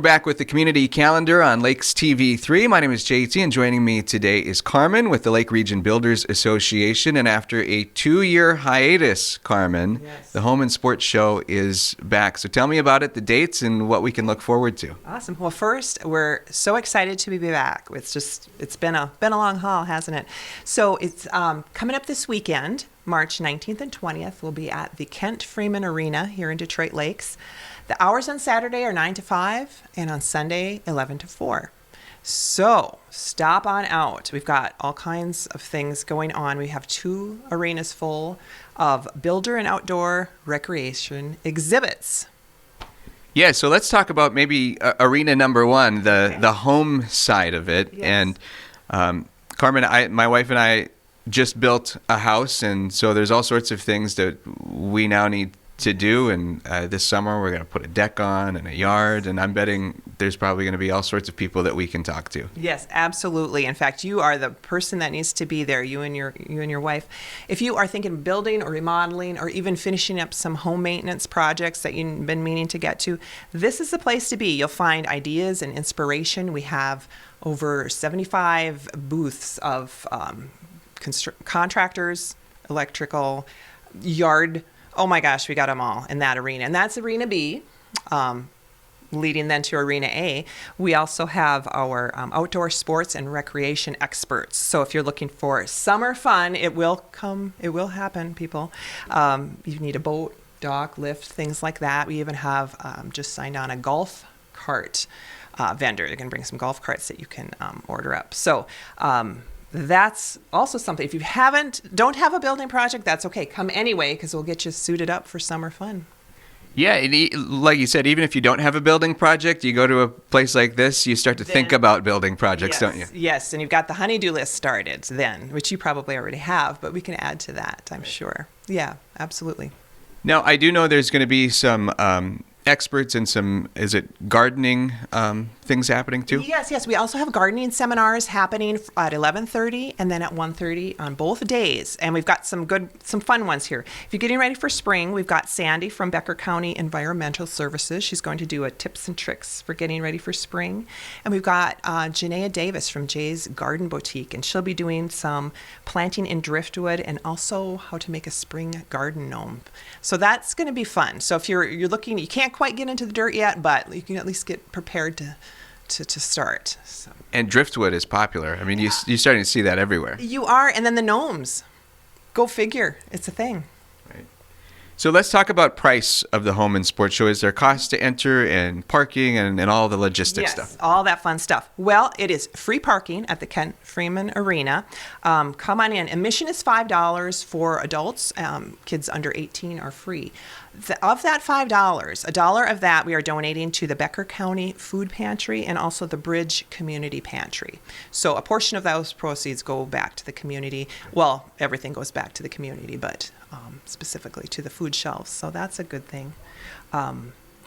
We're back with the community calendar on Lakes TV3. My name is JT, and joining me today is Carmen with the Lake Region Builders Association. And after a 2-year hiatus, Carmen, Yes. the Home and Sports Show is back. So tell me about it, the dates, and what we can look forward to. Awesome. Well, first, we're so excited to be back. It's been a long haul, hasn't it? So it's coming up this weekend, March 19th and 20th. We'll be at the Kent Freeman Arena here in Detroit Lakes. The hours on Saturday are 9 to 5 and on Sunday 11 to 4. So stop on out. We've got all kinds of things going on. We have 2 arenas full of builder and outdoor recreation exhibits. Yeah, so let's talk about maybe arena number one, the home side of it. Yes. And Carmen, my wife and I just built a house, and so there's all sorts of things that we now need to do. And this summer we're going to put a deck on and a yard, and I'm betting there's probably going to be all sorts of people that we can talk to. Yes, absolutely. In fact, you are the person that needs to be there, you and your wife. If you are thinking of building or remodeling or even finishing up some home maintenance projects that you've been meaning to get to, this is the place to be. You'll find ideas and inspiration. We have over 75 booths of contractors, electrical, yard. Oh my gosh, we got them all in that arena. And that's Arena B, leading then to Arena A. We also have our outdoor sports and recreation experts. So if you're looking for summer fun, it will happen, people. You need a boat, dock, lift, things like that. We even have just signed on a golf cart vendor. They're going to bring some golf carts that you can order up. So that's also something. If you don't have a building project, that's okay. Come anyway, because we'll get you suited up for summer fun. Yeah, like you said, even if you don't have a building project, you go to a place like this, you start to think about building projects, don't you? Yes, and you've got the honey-do list started then, which you probably already have, but we can add to that, I'm sure. Yeah, absolutely. Now, I do know there's going to be some experts and some, is it gardening things happening too? Yes. We also have gardening seminars happening at 11:30 and then at 1:30 on both days. And we've got some fun ones here. If you're getting ready for spring, we've got Sandy from Becker County Environmental Services. She's going to do a tips and tricks for getting ready for spring. And we've got Janaea Davis from Jay's Garden Boutique, and she'll be doing some planting in driftwood and also how to make a spring garden gnome. So that's going to be fun. So if you're looking, you can't quite get into the dirt yet, but you can at least get prepared to start. So. And driftwood is popular. I mean, you're starting to see that everywhere. You are, and then the gnomes. Go figure. It's a thing. Right. So let's talk about price of the Home and Sports Show. Is there cost to enter and parking and all the logistics stuff? Yes, all that fun stuff. Well, it is free parking at the Kent Freeman Arena. Come on in. Admission is $5 for adults. Kids under 18 are free. Of that $5, $1 of that we are donating to the Becker County Food Pantry and also the Bridge Community Pantry. So a portion of those proceeds go back to the community. Well, everything goes back to the community, but specifically to the food shelves. So that's a good thing.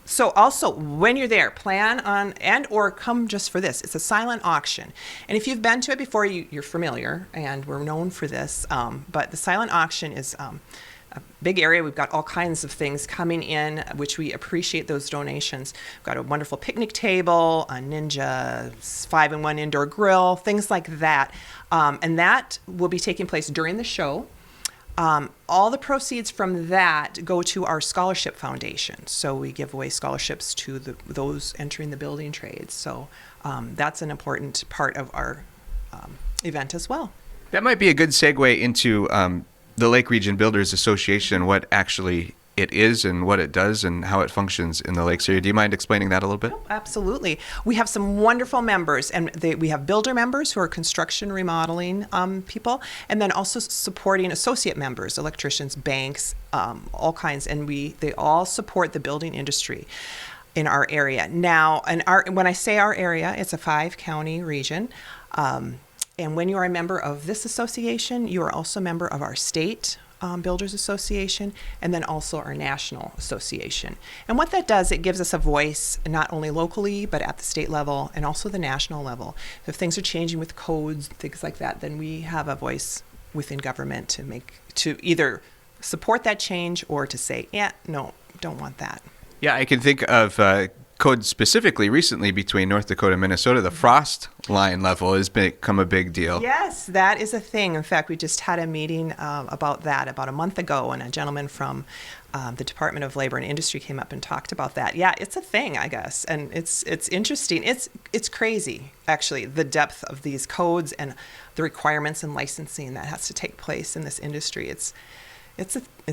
So also, when you're there, plan on or come just for this. It's a silent auction. And if you've been to it before, you're familiar, and we're known for this. But the silent auction is a big area. We've got all kinds of things coming in, which we appreciate those donations. We've got a wonderful picnic table, a Ninja 5-in-1 indoor grill, things like that. And that will be taking place during the show. All the proceeds from that go to our scholarship foundation. So we give away scholarships to those entering the building trades. So that's an important part of our event as well. That might be a good segue into the Lake Region Builders Association, what actually it is and what it does and how it functions in the Lakes area. Do you mind explaining that a little bit? Oh, absolutely. We have some wonderful members, and we have builder members who are construction remodeling people, and then also supporting associate members, electricians, banks, all kinds, and they all support the building industry in our area. Now, when I say our area, it's a 5-county region. And when you are a member of this association, you are also a member of our state Builders Association, and then also our national association. And what that does, it gives us a voice not only locally, but at the state level and also the national level. If things are changing with codes, things like that, then we have a voice within government to either support that change or to say, yeah, no, don't want that. Yeah, I can think of code specifically recently between North Dakota and Minnesota, the frost line level has become a big deal. Yes, that is a thing. In fact, we just had a meeting about that about a month ago, and a gentleman from the Department of Labor and Industry came up and talked about that. Yeah, it's a thing, I guess, and it's interesting. It's crazy, actually, the depth of these codes and the requirements and licensing that has to take place in this industry. It's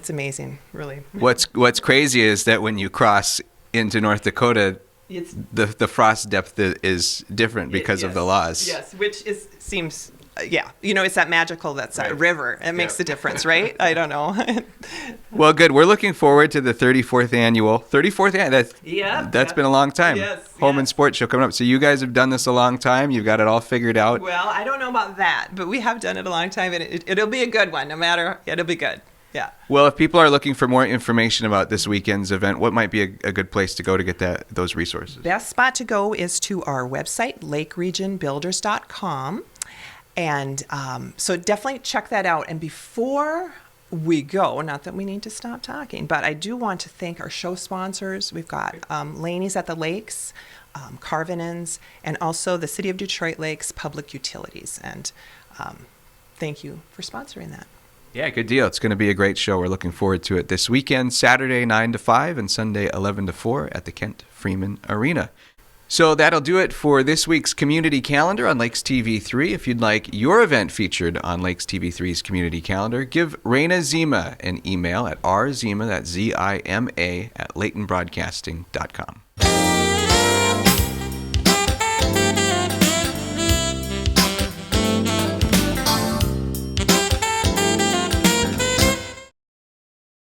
amazing, really. What's crazy is that when you cross into North Dakota, It's, the frost depth is different because of the laws. Yes, which seems, it's that magical, that's that river. It makes the difference, right? I don't know. Well, good. We're looking forward to the 34th annual. That's been a long time. Yes, Home yes. and Sports Show coming up. So you guys have done this a long time. You've got it all figured out. Well, I don't know about that, but we have done it a long time, and it'll be a good one, it'll be good. Yeah. Well, if people are looking for more information about this weekend's event, what might be a good place to go to get those resources? Best spot to go is to our website, lakeregionbuilders.com. And so definitely check that out. And before we go, not that we need to stop talking, but I do want to thank our show sponsors. We've got Laney's at the Lakes, Carvinens, and also the City of Detroit Lakes Public Utilities. And thank you for sponsoring that. Yeah, good deal. It's going to be a great show. We're looking forward to it this weekend, Saturday 9 to 5 and Sunday 11 to 4 at the Kent Freeman Arena. So that'll do it for this week's community calendar on Lakes TV3. If you'd like your event featured on Lakes TV3's community calendar, give Raina Zima an email at rzima, that's Z-I-M-A, at laytonbroadcasting.com.